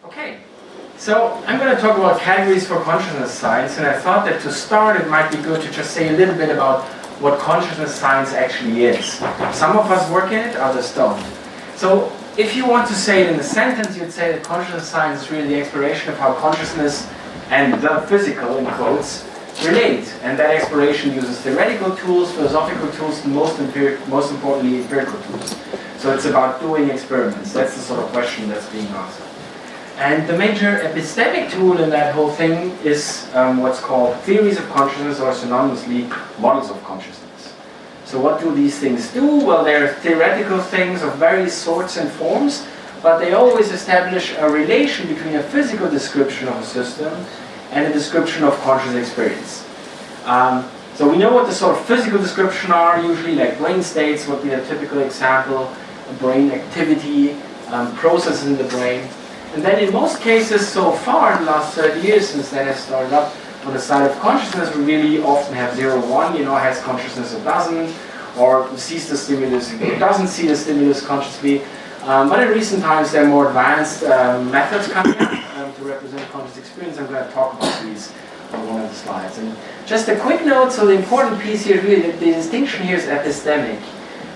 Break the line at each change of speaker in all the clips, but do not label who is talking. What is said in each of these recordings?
Okay, so I'm going to talk about categories for consciousness science, and I thought that to start it might be good to just say a little bit about what consciousness science actually is. Some of us work in it, others don't. So if you want to say it in a sentence, you'd say that consciousness science is really the exploration of how consciousness and the physical, in quotes, relate. And that exploration uses theoretical tools, philosophical tools, and most importantly, empirical tools. So it's about doing experiments. That's the sort of question that's being asked. And the major epistemic tool in that whole thing is what's called theories of consciousness, or synonymously models of consciousness. So what do these things do? Well, they're theoretical things of various sorts and forms, but they always establish a relation between a physical description of a system and a description of conscious experience. So we know what the sort of physical description are, usually like brain states would be a typical example, brain activity, processes in the brain. And then in most cases so far, in the last 30 years since that has started up, on the side of consciousness, we really often have 0, 1, has consciousness or doesn't, or sees the stimulus or doesn't see the stimulus consciously. But in recent times, there are more advanced methods coming up to represent conscious experience. I'm going to talk about these on one of the slides. And just a quick note, so the important piece here, really, the distinction here is epistemic.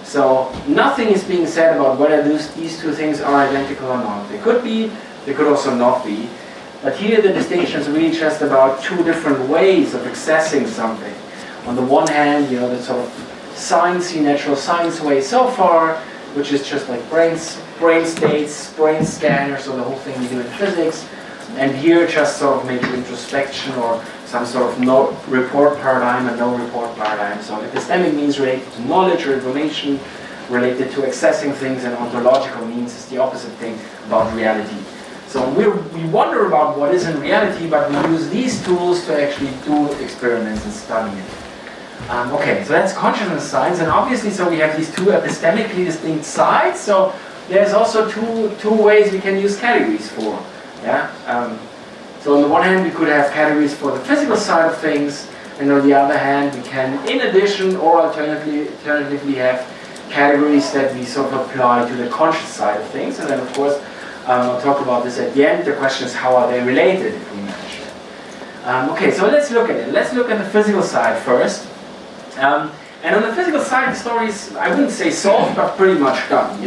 So nothing is being said about whether these two things are identical or not. They could be, they could also not be. But here the distinction is really just about two different ways of accessing something. On the one hand, the sort of sciencey, natural science way so far, which is just like brain states, brain scanners, so the whole thing we do in physics. And here just sort of maybe introspection or some sort of no report paradigm and no report paradigm. So epistemic means related to knowledge or information, related to accessing things, and ontological means is the opposite thing about reality. So we wonder about what is in reality, but we use these tools to actually do experiments and study it. Okay, so that's consciousness science, and obviously so we have these two epistemically distinct sides, so there's also two ways we can use categories for. So on the one hand we could have categories for the physical side of things, and on the other hand we can in addition or alternatively have categories that we sort of apply to the conscious side of things, and then of course I'll talk about this at the end. The question is, how are they related if we manage that? Okay, so let's look at it. Let's look at the physical side first. And on the physical side, the story is, I wouldn't say solved, but pretty much done.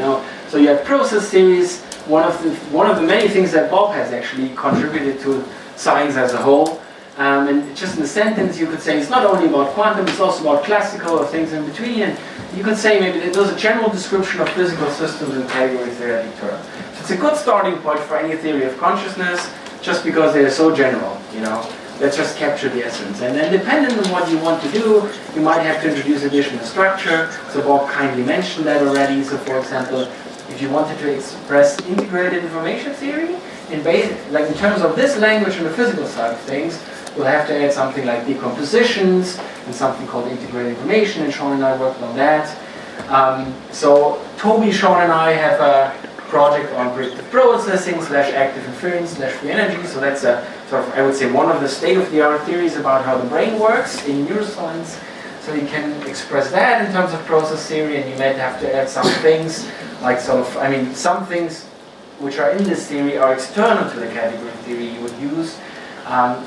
So you have process theories. One of the many things that Bob has actually contributed to science as a whole. And just in a sentence, you could say it's not only about quantum, it's also about classical or things in between. And you could say maybe there's a general description of physical systems in category theoretic terms. So it's a good starting point for any theory of consciousness, just because they're so general, Let's just capture the essence. And then depending on what you want to do, you might have to introduce additional structure. So Bob kindly mentioned that already. So for example, if you wanted to express integrated information theory, in terms of this language and the physical side of things, you'll have to add something like decompositions and something called integrated information, and Sean and I worked on that. So Toby, Sean and I have a project on predictive processing / active inference / free energy. So that's a sort of, I would say, one of the state-of-the-art theories about how the brain works in neuroscience. So you can express that in terms of process theory, and you might have to add some things, like some things which are in this theory are external to the category theory you would use.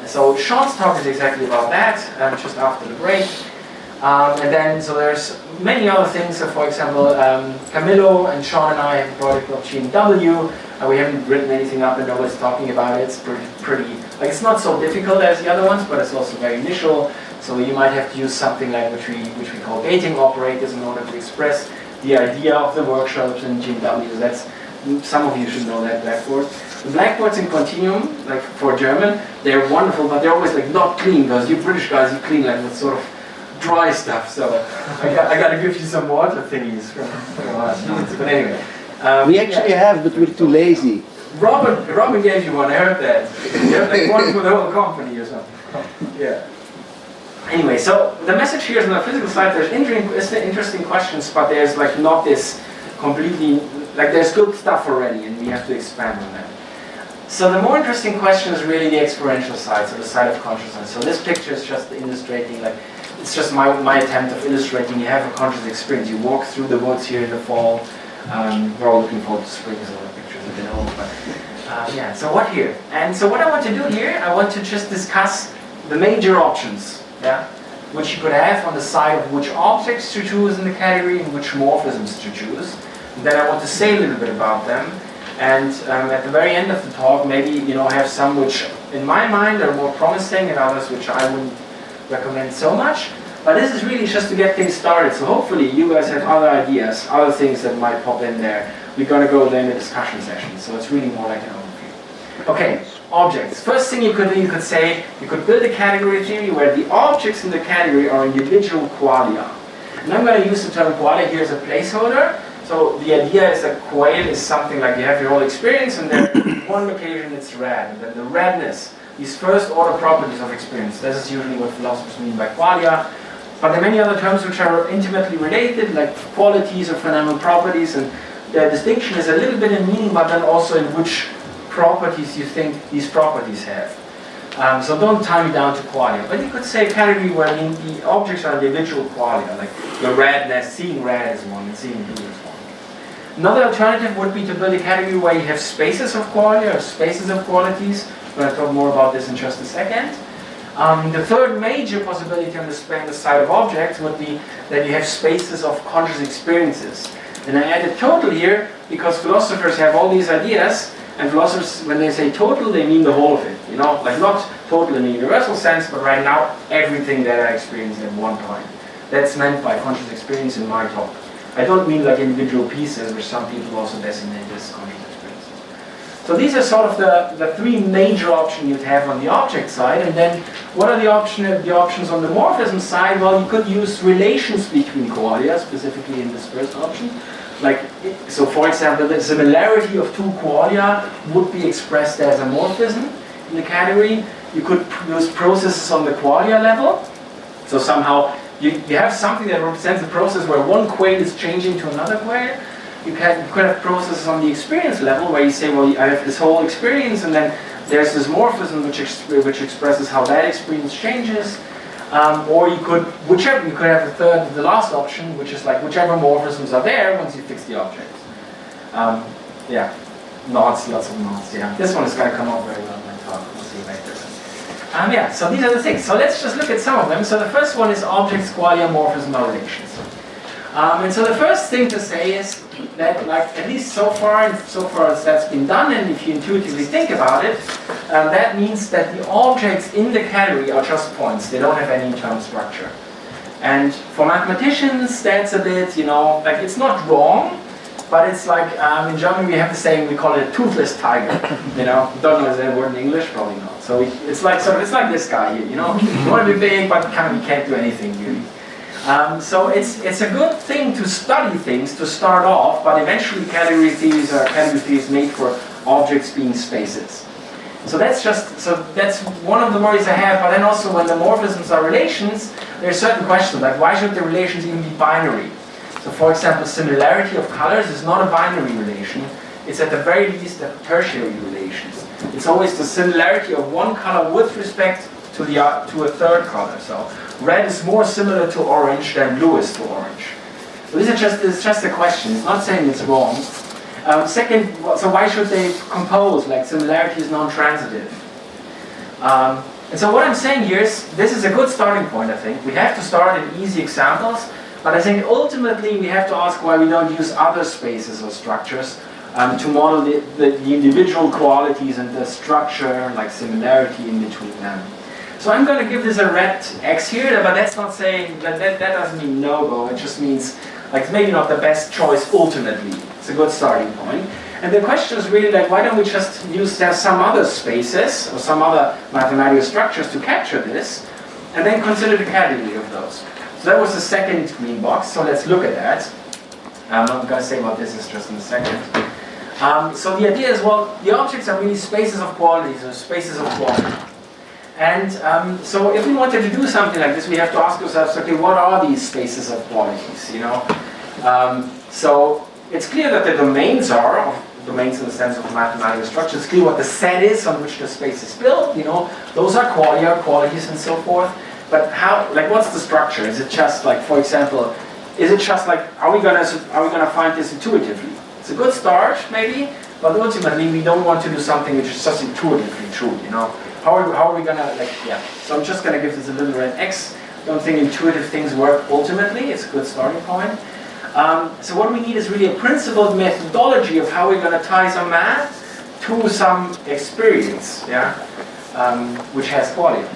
So Sean's talk is exactly about that, just after the break. And then, so there's many other things. So for example, Camillo and Sean and I have a project called GMW. We haven't written anything up and nobody's talking about it. It's pretty, it's not so difficult as the other ones, but it's also very initial. So you might have to use something like which we call gating operators in order to express the idea of the workshops in GMW. That's, some of you should know that blackboard. The blackboards in Continuum, like for German, they're wonderful, but they're always not clean, because you British guys, you clean with sort of dry stuff. So I got to give you some water thingies from us. But anyway.
We actually have, but we're too lazy.
Robin gave you one, I heard that. You have one for the whole company or something. Yeah. Anyway, so the message here is on the physical side, there's interesting questions, but there's not this completely, there's good stuff already, and we have to expand on that. So the more interesting question is really the experiential side, so the side of consciousness. So this picture is just illustrating, it's just my attempt of illustrating, you have a conscious experience. You walk through the woods here in the fall. We're all looking forward to spring, so the picture's a bit old, but So what here? And so what I want to do here, I want to just discuss the major options, which you could have on the side of which objects to choose in the category and which morphisms to choose. And then I want to say a little bit about them. And at the very end of the talk, maybe have some which, in my mind, are more promising, and others which I wouldn't recommend so much. But this is really just to get things started. So hopefully you guys have other ideas, other things that might pop in there. We're going to go there in the discussion session. So it's really more like an overview. Okay, objects. First thing you could do, you could say, you could build a category theory where the objects in the category are individual qualia. And I'm going to use the term qualia here as a placeholder. So the idea is that quale is something like you have your whole experience, and then one location it's red. And then the redness, these first order properties of experience, this is usually what philosophers mean by qualia. But there are many other terms which are intimately related, like qualities or phenomenal properties, and the distinction is a little bit in meaning, but then also in which properties you think these properties have. So don't tie me down to qualia. But you could say a category where the objects are individual qualia, like the redness, seeing red is one, and seeing blue is one. Another alternative would be to build a category where you have spaces of qualia or spaces of qualities. We're going to talk more about this in just a second. The third major possibility on the side of objects would be that you have spaces of conscious experiences. And I added total here because philosophers have all these ideas, and philosophers, when they say total, they mean the whole of it. Like not total in a universal sense, but right now, everything that I experience at one point. That's meant by conscious experience in my talk. I don't mean like individual pieces, which some people also designate as conscious experiences. So these are sort of the three major options you'd have on the object side. And then what are the options on the morphism side? Well, you could use relations between qualia, specifically in this first option. So for example, the similarity of two qualia would be expressed as a morphism in the category. You could use processes on the qualia level. So somehow you have something that represents a process where one quale is changing to another quale. You could have processes on the experience level where you say, well, I have this whole experience, and then there's this morphism which expresses how that experience changes. Or you could have the last option, which is like whichever morphisms are there once you fix the object. Nods, lots of nods. Yeah, this one is going to come out very well in my talk. We'll see later. So these are the things. So let's just look at some of them. So the first one is objects, qualia, morphism, or relations. And so the first thing to say is that, like, at least so far as that's been done, and if you intuitively think about it, that means that the objects in the category are just points. They don't have any term structure. And for mathematicians, that's a bit, like it's not wrong, but it's like, in German we have the saying, we call it a toothless tiger. Don't know is that word in English? Probably not. So it's like this guy here, you want to be big, but kind of you can't do anything really. So it's a good thing to study things to start off, but eventually category theories made for objects being spaces. So that's one of the worries I have. But then also when the morphisms are relations, there are certain questions like why should the relations even be binary? So for example, similarity of colors is not a binary relation. It's at the very least a tertiary relation. It's always the similarity of one color with respect to a third color. So red is more similar to orange than blue is to orange. So it's just a question. It's not saying it's wrong. Second, so why should they compose? Like similarity is non-transitive. And so what I'm saying here is this is a good starting point. I think we have to start in easy examples, but I think ultimately we have to ask why we don't use other spaces or structures to model the individual qualities and the structure, like similarity in between them. So I'm going to give this a red X here, but that's not saying that doesn't mean no-go. It just means like it's maybe not the best choice ultimately. It's a good starting point. And the question is really like, why don't we just use some other spaces or some other mathematical structures to capture this, and then consider the category of those. So that was the second green box. So let's look at that. I'm not going to say what this is just in a second. So the idea is, well, the objects are really spaces of qualities or spaces of quality. And so if we wanted to do something like this, we have to ask ourselves, okay, what are these spaces of qualities, So it's clear that the domains are, domains in the sense of mathematical structure, it's clear what the set is on which the space is built, those are qualia, qualities and so forth. But how, like what's the structure? Is it just like, for example, is it just like, are we gonna find this intuitively? It's a good start, maybe, but ultimately we don't want to do something which is just intuitively true, you know. How are we gonna, like, yeah. So I'm just gonna give this a little red X. Don't think intuitive things work ultimately. It's a good starting point. So what we need is really a principled methodology of how we're gonna tie some math to some experience, yeah, which has quality.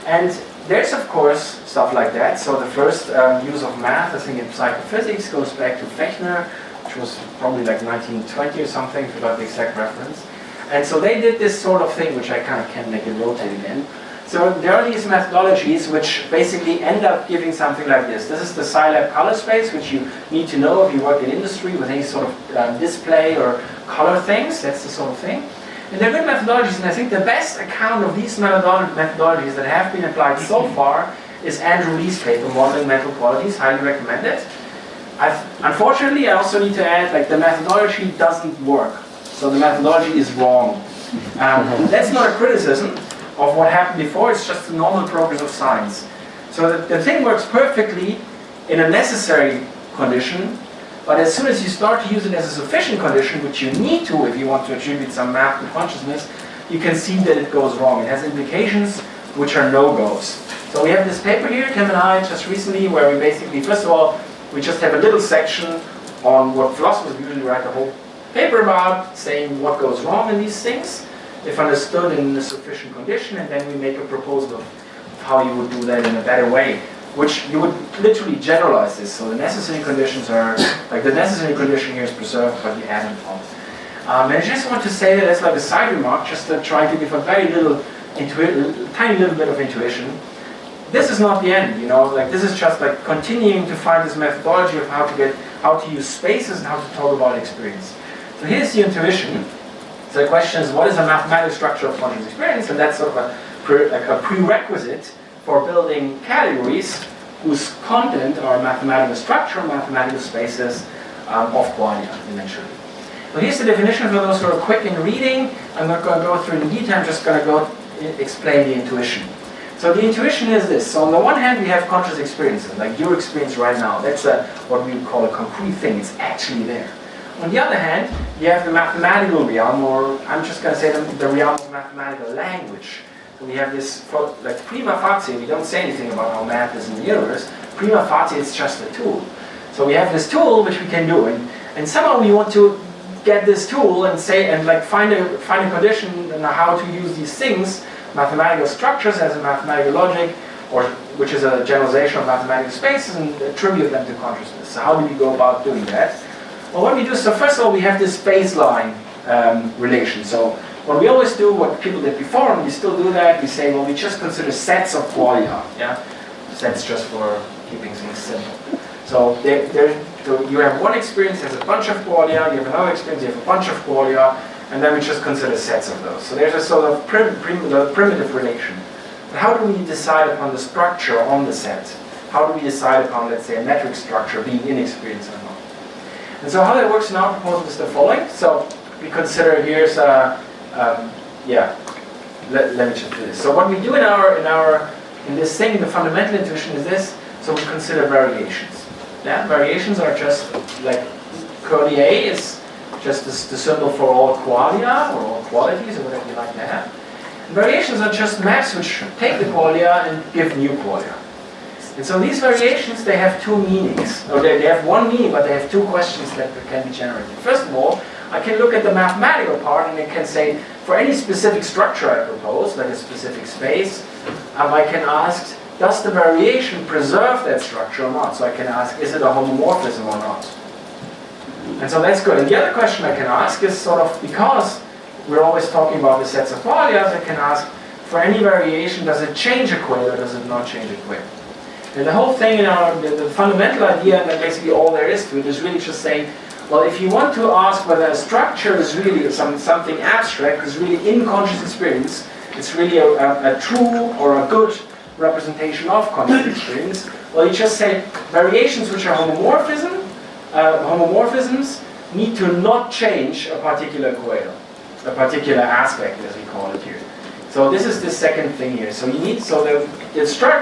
And there's, of course, stuff like that. So the first use of math, I think in psychophysics, goes back to Fechner, which was probably like 1920 or something, I forgot the exact reference. And so they did this sort of thing, which I kind of can't make it rotate again. So there are these methodologies which basically end up giving something like this. This is the Scilab color space, which you need to know if you work in industry with any sort of display or color things. That's the sort of thing. And they're good methodologies, and I think the best account of these methodologies that have been applied so far is Andrew Lee's paper, Modeling Mental Qualities. Highly recommend it. Unfortunately, I also need to add, like, the methodology doesn't work. So the methodology is wrong. That's not a criticism of what happened before, it's just the normal progress of science. So the thing works perfectly in a necessary condition, but as soon as you start to use it as a sufficient condition, which you need to if you want to attribute some math to consciousness, you can see that it goes wrong. It has implications which are no-goes. So we have this paper here, Tim and I, just recently, where we basically, first of all, we just have a little section on what philosophers usually write a whole paper about, saying what goes wrong in these things, if understood in a sufficient condition, and then we make a proposal of how you would do that in a better way, which you would literally generalize this. So the necessary conditions are, like, the necessary condition here is preserved, but you add it on. And I just want to say that as like a side remark, just to try to give a very little, tiny little bit of intuition. This is not the end, you know, like this is just like continuing to find this methodology of how to use spaces and how to talk about experience. So here's the intuition. So the question is, what is a mathematical structure of conscious experience? And that's sort of a prerequisite for building categories whose content are mathematical structure, mathematical spaces of qualia, eventually. So here's the definition for those who are quick in reading. I'm not going to go through it in detail, I'm just going to go explain the intuition. So the intuition is this. So on the one hand, we have conscious experiences, like your experience right now. That's what we would call a concrete thing. It's actually there. On the other hand, you have the mathematical realm, or I'm just going to say the realm of mathematical language. So we have this, like prima facie, we don't say anything about how math is in the universe. Prima facie, it's just a tool. So we have this tool which we can do, and somehow we want to get this tool and say, and like find a condition and how to use these things, mathematical structures as a mathematical logic, or which is a generalization of mathematical spaces, and attribute them to consciousness. So how do we go about doing that? Well, what we do, so first of all, we have this baseline relation. So what we always do, what people did before, and we still do that, we say, well, we just consider sets of qualia. Yeah, sets just for keeping things simple. So you have one experience, has a bunch of qualia, you have another experience, you have a bunch of qualia, and then we just consider sets of those. So there's a sort of primitive relation. But how do we decide upon the structure on the set? How do we decide upon, let's say, a metric structure being in experience or not? And so how that works in our proposal is the following. So we consider, here's let me just do this. So what we do in this thing, the fundamental intuition is this. So we consider variations. Yeah, variations are just like curly A is just the symbol for all qualia or all qualities or whatever you like to have. And variations are just maps which take the qualia and give new qualia. And so these variations, they have two meanings. Or they have one meaning, but they have two questions that can be generated. First of all, I can look at the mathematical part and I can say, for any specific structure I propose, like a specific space, I can ask, does the variation preserve that structure or not? So I can ask, is it a homomorphism or not? And so that's good. And the other question I can ask is sort of, because we're always talking about the sets of qualia, I can ask, for any variation, does it change a quale or does it not change a quale? And the whole thing in the fundamental idea, and basically all there is to it, is really just saying, well, if you want to ask whether a structure is really something abstract, is really in conscious experience, it's really a true or a good representation of conscious experience, well, you just say variations which are homomorphisms need to not change a particular quale, a particular aspect, as we call it here. So this is the second thing here. So you need, the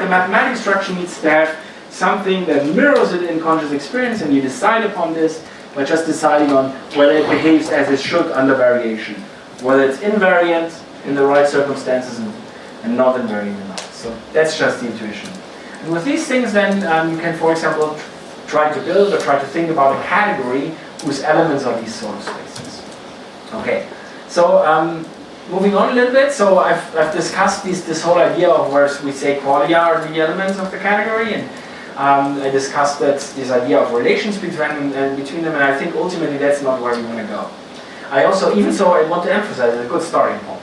mathematical structure needs to have something that mirrors it in conscious experience, and you decide upon this. by just deciding on whether it behaves as it should under variation, whether it's invariant in the right circumstances and not invariant enough. So that's just the intuition. And with these things then you can, for example, try to build or try to think about a category whose elements are these sort of spaces. Okay, so moving on a little bit, so I've discussed this whole idea of where we say qualia are the elements of the category, and I discussed this idea of relations between them, and I think ultimately that's not where we want to go. I also, even so, I want to emphasize it's a good starting point.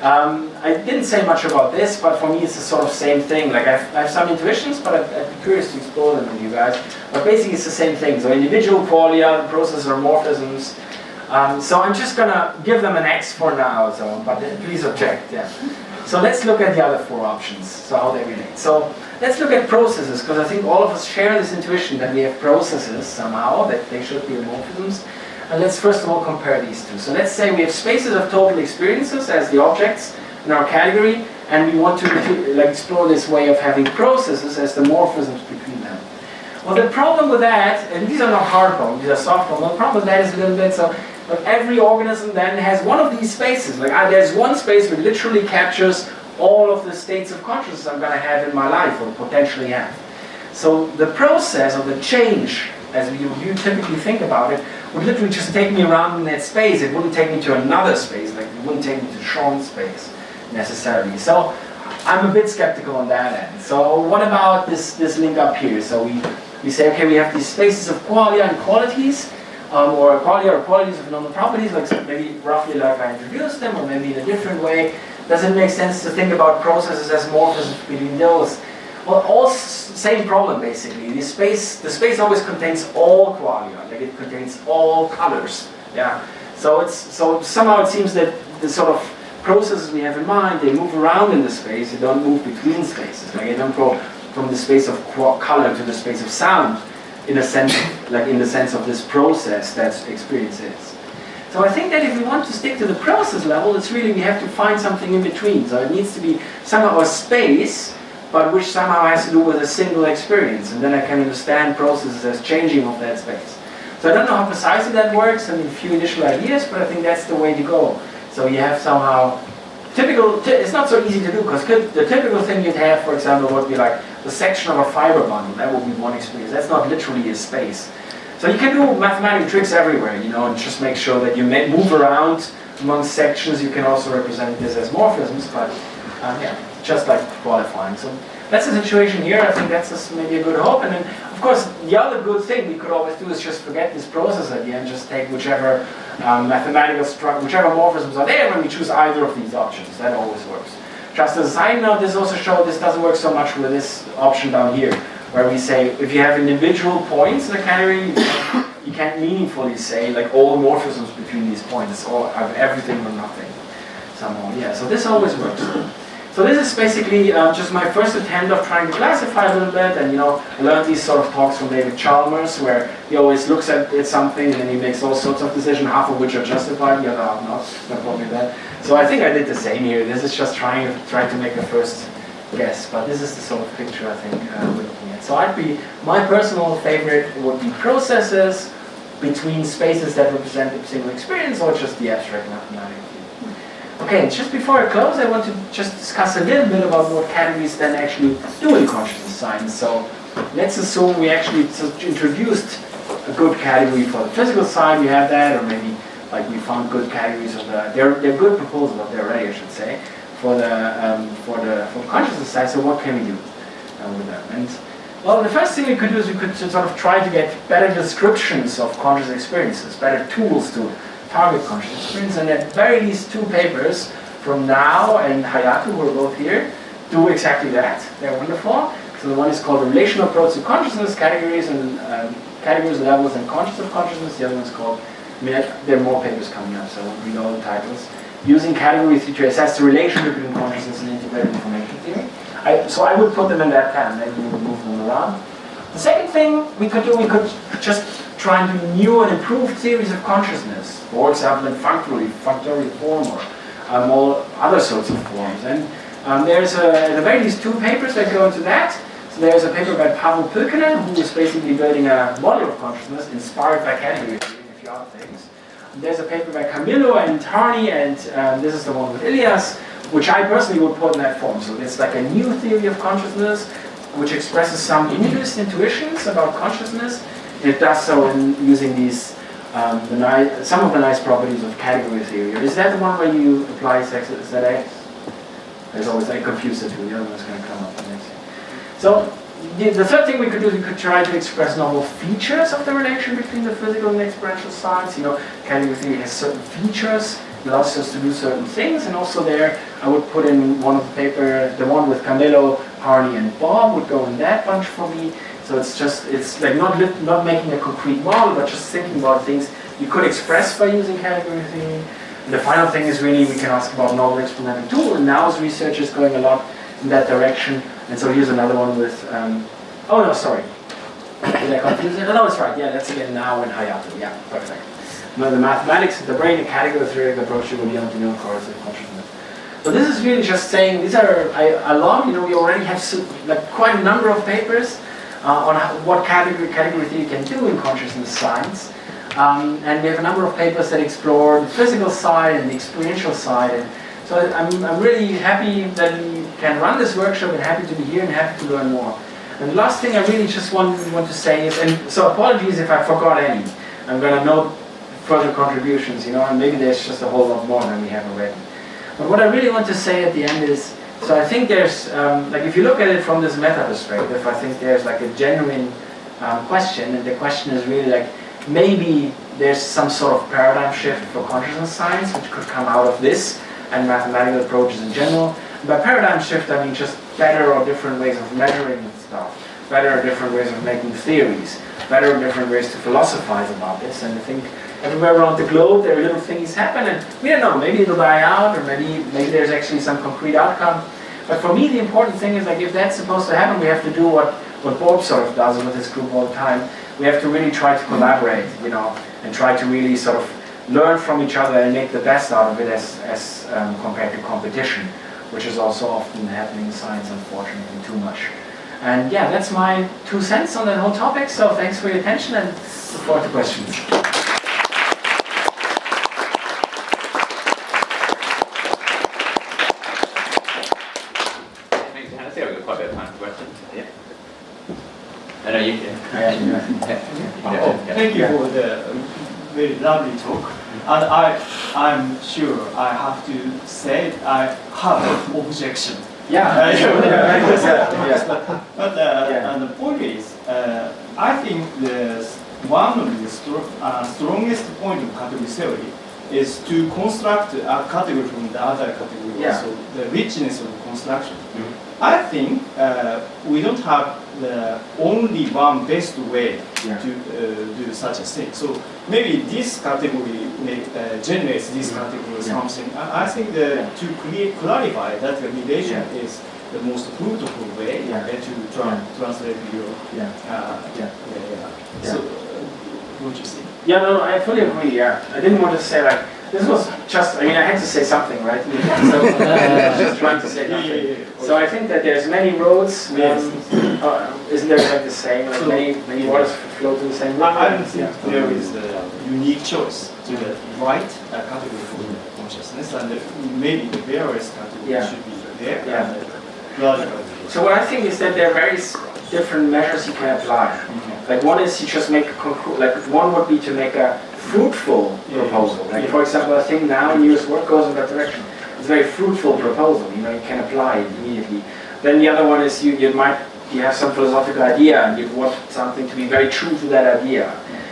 I didn't say much about this, but for me it's the sort of same thing. Like I have some intuitions, but I'd be curious to explore them with you guys. But basically it's the same thing. So individual qualia, processes or morphisms. So I'm just gonna give them an X for now. So, but please object. Yeah. So let's look at the other four options. So how they relate. So let's look at processes, because I think all of us share this intuition that we have processes somehow, that they should be morphisms. And let's first of all compare these two. So let's say we have spaces of total experiences as the objects in our category, and we want to explore this way of having processes as the morphisms between them. Well, the problem with that, and these are not hard problems, these are soft problems. The problem with that is a little bit so. Like every organism then has one of these spaces. Like there's one space which literally captures all of the states of consciousness I'm going to have in my life or potentially have. So the process of the change, as you typically think about it, would literally just take me around in that space. It wouldn't take me to another space, like it wouldn't take me to Sean's space necessarily. So I'm a bit skeptical on that end. So what about this link up here? So we say, okay, we have these spaces of qualia and qualities, or qualia or qualities of known properties, like maybe roughly like I introduced them, or maybe in a different way. Does it make sense to think about processes as morphisms between those? Well, all same problem basically. The space always contains all qualia, like it contains all colors. Yeah. So somehow it seems that the sort of processes we have in mind, they move around in the space. They don't move between spaces. Like they don't go from the space of color to the space of sound, in a sense, like in the sense of this process that experience is. So I think that if we want to stick to the process level, it's really we have to find something in between. So it needs to be somehow a space, but which somehow has to do with a single experience, and then I can understand processes as changing of that space. So I don't know how precisely that works, I mean, a few initial ideas, but I think that's the way to go. So you have somehow, it's not so easy to do, because the typical thing you'd have, for example, would be like the section of a fiber bundle. That would be one experience. That's not literally a space. So you can do mathematical tricks everywhere, you know, and just make sure that you move around among sections. You can also represent this as morphisms, but yeah, just like qualifying. So that's the situation here. I think that's maybe a good hope. And then, of course, the other good thing we could always do is just forget this process at the end, just take whichever mathematical structure, whichever morphisms are there, and we choose either of these options. That always works. Just as a side note, this also shows this doesn't work so much with this option down here, where we say if you have individual points in the category, you can't meaningfully say like all morphisms between these points. It's all everything or nothing. Somehow, yeah. So this always works. So this is basically just my first attempt of trying to classify a little bit, and I learned these sort of talks from David Chalmers, where he always looks at something and then he makes all sorts of decisions, half of which are justified, the other half not. No problem with that. So I think I did the same here. This is just trying to make a first guess, but this is the sort of picture I think we're looking at. So my personal favorite would be processes between spaces that represent a single experience, or just the abstract mathematics. Okay, just before I close, I want to just discuss a little bit about what categories then actually do in consciousness science. So let's assume we actually introduced a good category for the physical side. We have that, or maybe like we found good categories of they're good proposals of they're ready, I should say, for the consciousness side. So what can we do with them? And well, the first thing we could do is we could sort of try to get better descriptions of conscious experiences, better tools to target conscious experience, and at very least two papers from Now and Hayato, who are both here, do exactly that. They're wonderful. So the one is called Relational Approach to Consciousness, Categories, Levels, and Conscious of Consciousness. The other one is called, there are more papers coming up, so I won't read all the titles. Using categories to assess the relationship between consciousness and integrated information theory. So I would put them in that can, maybe we would move them around. The second thing we could do, we could just try and do new and improved theories of consciousness, for example, in functorial form, or all other sorts of forms. And there's at the very least two papers that go into that. So there's a paper by Pavel Pökinen, who is basically building a model of consciousness inspired by category theory and a few other things. And there's a paper by Camillo and Harney, and this is the one with Ilias, which I personally would put in that form. So it's like a new theory of consciousness, which expresses some intuitions about consciousness. It does so in using these some of the nice properties of category theory. Is that the one where you apply sex? Is that X? There's always, I confuse the two. The other one's going to come up next. So the third thing we could do is we could try to express novel features of the relation between the physical and experiential sides. You know, category theory has certain features, allows us to do certain things, and also there I would put in one of the paper, the one with Camillo, Harney, and Bob would go in that bunch for me. So it's like not making a concrete model, but just thinking about things you could express by using category theory. And the final thing is really we can ask about novel experimental tool, and now's research is going a lot in that direction. And so here's another one with, oh no, sorry. Did I confuse it? Oh, no, it's right. Yeah, that's again now in Hayato. Yeah, perfect. Now the mathematics of the brain and category theory approach will be on the new course of consciousness. So this is really just saying, these are a lot, you know, we already have like quite a number of papers on what category theory can do in consciousness science. And we have a number of papers that explore the physical side and the experiential side. And so I'm really happy that we can run this workshop and happy to be here and happy to learn more. And the last thing I really just want to say is, and so apologies if I forgot any. I'm going to note further contributions, you know, and maybe there's just a whole lot more than we have already. But what I really want to say at the end is, so I think there's, like if you look at it from this meta perspective, I think there's like a genuine question, and the question is really like, maybe there's some sort of paradigm shift for consciousness science, which could come out of this, and mathematical approaches in general. By paradigm shift, I mean just better or different ways of measuring stuff, better or different ways of making theories, better or different ways to philosophize about this, and I think everywhere around the globe there are little things happen, and we don't know, maybe it'll die out, or maybe there's actually some concrete outcome. But for me the important thing is, like, if that's supposed to happen, we have to do what Bob sort of does with his group all the time. We have to really try to collaborate, you know, and try to really sort of learn from each other and make the best out of it as compared to competition, which is also often happening in science, unfortunately, too much. And yeah, that's my 2 cents on that whole topic, so thanks for your attention and look forward to questions.
Thanks, Johannes. Yeah, we've got quite a bit of time for questions. Yeah. I know you can.
Thank you for the very lovely talk. And I'm sure I have to say I have an objection.
Yeah.
But and the point is, I think one of the strongest point of category theory is to construct a category from the other category.
Yeah.
So the richness of construction.
Mm-hmm.
I think we don't have the only one best way to do such a thing. So maybe this category generates this category or something. I think to clarify that the relation is the most fruitful way to translate your. So what do you think?
Yeah, no, I fully agree. Yeah, I didn't want to say like this was just. I mean, I had to say something, right? So I was just trying to say something. So I think that there's many roads. Isn't there like the same? Like so many waters flow to the same road.
I don't think there is a unique choice to the right category for consciousness, and maybe the various categories should be there.
So what I think is that there are various different measures you can apply. Like one is you just make one would be to make a fruitful proposal. Like for example, I think now News work goes in that direction. It's a very fruitful proposal. You know, you can apply it immediately. Then the other one is you have some philosophical idea and you want something to be very true to that idea.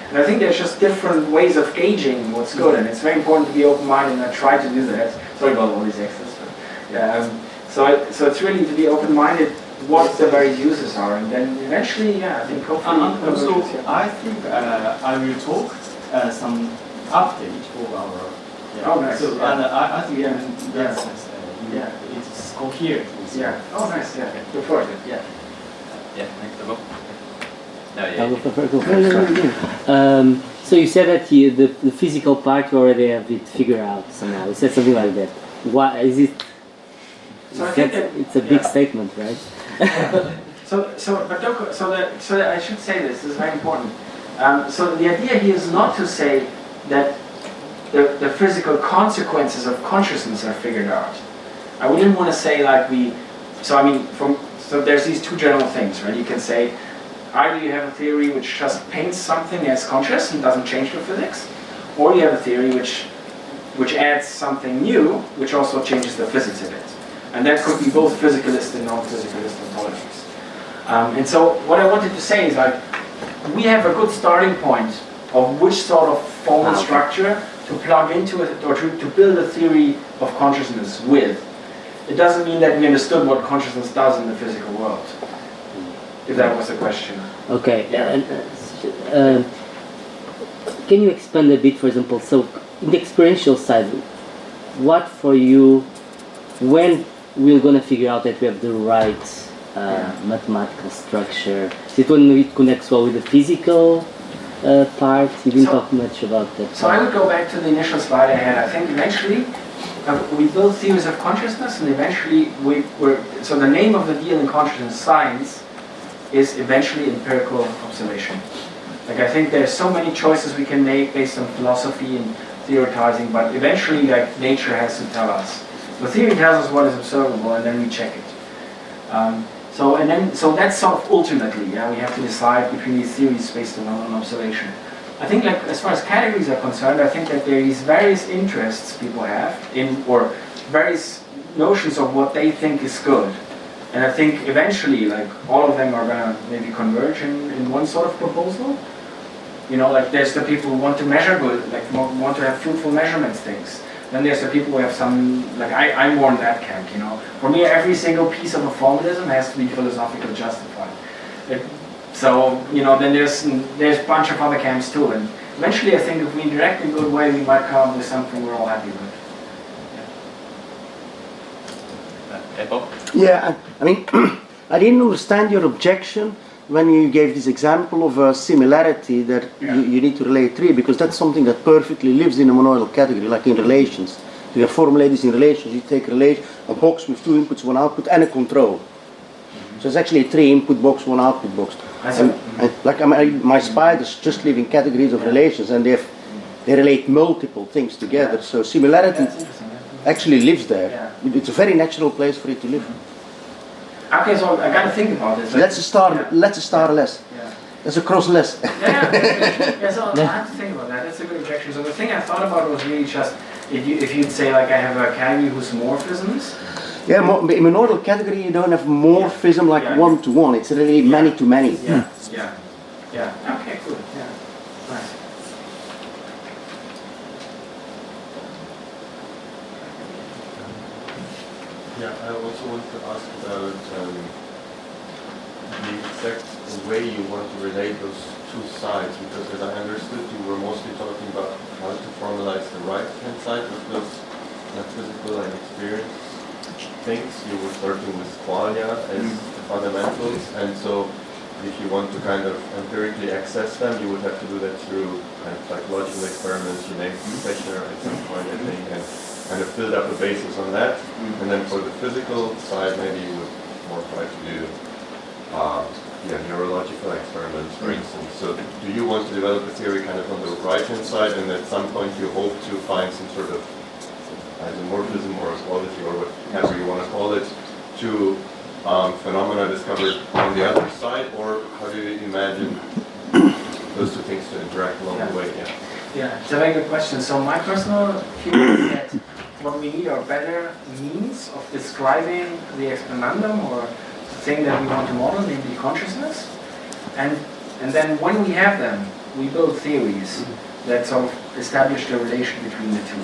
And I think there's just different ways of gauging what's good, and it's very important to be open-minded, and I try to do that. Sorry about all these extras, but so it's really to be open-minded what the various uses are, and then eventually, I think hopefully.
Also, I think I will talk some update for our.
Oh, nice.
So, and I think in that sense, it's coherent.
Oh, nice. Yeah. Look forward to it. Yeah.
Yeah. Thanks, Bob. No,
I will prefer to go. So you said that the physical part you already have it figured out somehow. You said something like that. Why is it?
So I think
it's a big statement, right?
So I should say this is very important. So the idea here is not to say that the physical consequences of consciousness are figured out. I wouldn't want to say like so there's these two general things, right? You can say either you have a theory which just paints something as conscious and doesn't change the physics, or you have a theory which adds something new, which also changes the physics of it. And that could be both physicalist and non-physicalist ontologies. And so what I wanted to say is like, we have a good starting point of which sort of formal structure to plug into it or to build a theory of consciousness with. It doesn't mean that we understood what consciousness does in the physical world, if that was the question.
Okay, can you expand a bit, for example, so in the experiential side, what for you, when we're going to figure out that we have the right mathematical structure? Is it when it connects well with the physical part? You didn't talk much about that.
So I would go back to the initial slide I had. I think eventually we build theories of consciousness, and eventually so the name of the deal in consciousness science is eventually empirical observation. Like I think there's so many choices we can make based on philosophy and theorizing, but eventually like nature has to tell us. The theory tells us what is observable, and then we check it. So that's sort of ultimately, we have to decide between these theories based on observation. I think like as far as categories are concerned, I think that there is various interests people have in, or various notions of what they think is good. And I think eventually like all of them are gonna maybe converge in one sort of proposal. You know, like there's the people who want to measure good, like want to have fruitful measurements things. Then there's the people who have some, like I'm more in that camp, you know. For me, every single piece of a formalism has to be philosophically justified. So, you know, then there's a bunch of other camps too. And eventually I think if we interact in a good way, we might come up with something we're all happy with.
Epo?
Yeah, I mean, I didn't understand your objection when you gave this example of a similarity that you need to relate three, because that's something that perfectly lives in a monoidal category, like in relations. You have formulated this in relations, you take a box with two inputs, one output, and a control. So it's actually a three input box, one output box. My spiders just live in categories of relations, and they relate multiple things together. So similarity actually lives there. It's a very natural place for it to live.
Okay, so I gotta think about this.
Let's start less. Let's cross less.
So I have to think about that. That's a good objection. So the thing I thought about was really just if you'd say like I have a category whose morphisms.
Yeah, in an ordered category you don't have morphism like one to one. It's really many to many.
Yeah. Okay, cool. Yeah. Nice.
Yeah, I also want to ask about the exact way you want to relate those two sides, because as I understood, you were mostly talking about how to formalize the right-hand side of those physical and experience things. You were starting with qualia as the fundamentals, and so if you want to kind of empirically access them, you would have to do that through kind of like logical experiments. You named Kleiner at some point, I think, and kind of build up a basis on that. And then for the physical side, maybe you would more try to do neurological experiments, for instance. So do you want to develop a theory kind of on the right-hand side, and at some point you hope to find some sort of isomorphism or equality or whatever you want to call it to phenomena discovered on the other side, or how do you imagine those two things to interact along the way?
Yeah, it's a very good question. So my personal view is that what we need are better means of describing the explanandum or the thing that we want to model, namely consciousness. And then when we have them, we build theories that sort of establish the relation between the two.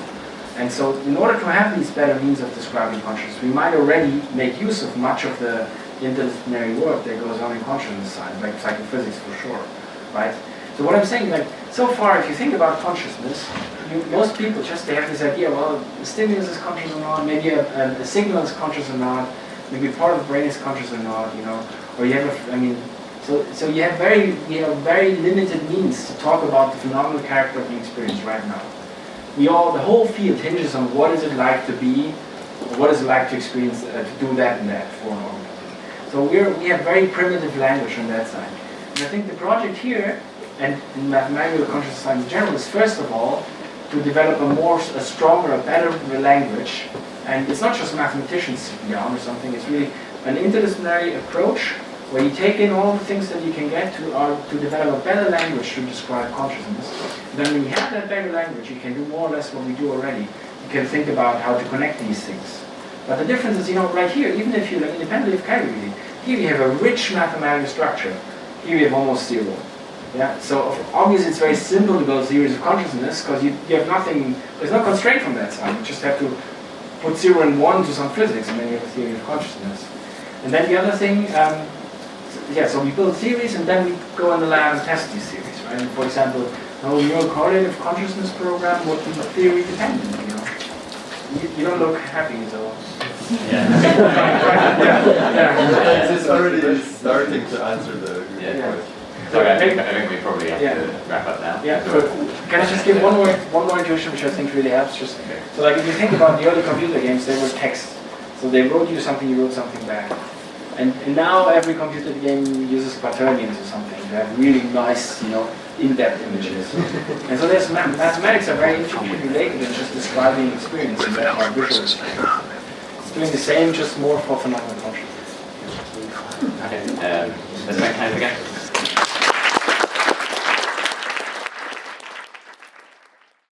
And so in order to have these better means of describing consciousness, we might already make use of much of the interdisciplinary work that goes on in consciousness science, like psychophysics for sure, right? So what I'm saying, like, so far, if you think about consciousness, most people they have this idea, well, the stimulus is conscious or not, maybe a signal is conscious or not, maybe part of the brain is conscious or not, you know, or you have so you have very limited means to talk about the phenomenal character of the experience right now. The whole field hinges on what is it like to be, or what is it like to experience, to do that and that for an organism. So we have very primitive language on that side. And I think the project here, and in mathematical consciousness science in general, is first of all to develop a stronger, a better language. And it's not just mathematicians sitting down or something, it's really an interdisciplinary approach where you take in all the things that you can get to develop a better language to describe consciousness. Then when you have that better language, you can do more or less what we do already. You can think about how to connect these things. But the difference is, right here, even if you're independently of category, here you have a rich mathematical structure. Here you have almost zero. Yeah. So obviously it's very simple to build theories of consciousness because you have nothing. There's no constraint from that side. You just have to put 0 and 1 to some physics, and then you have a theory of consciousness. And then the other thing, so we build theories, and then we go in the lab and test these theories, right? And for example, the whole neurocorrelative consciousness program would be theory dependent. You don't look happy, so.
It's already starting to answer the question.
Sorry, I think we probably have to wrap up now.
Yeah, can I just give one more intuition which I think really helps? So like if you think about the early computer games, they were text. So they wrote you something, you wrote something back. And now every computer game uses quaternions or something to have really nice, in-depth images. And so there's mathematics are very intricately related in just describing experience and visual experience. It's doing the same, just more for phenomenal consciousness.
Okay, let's make time again.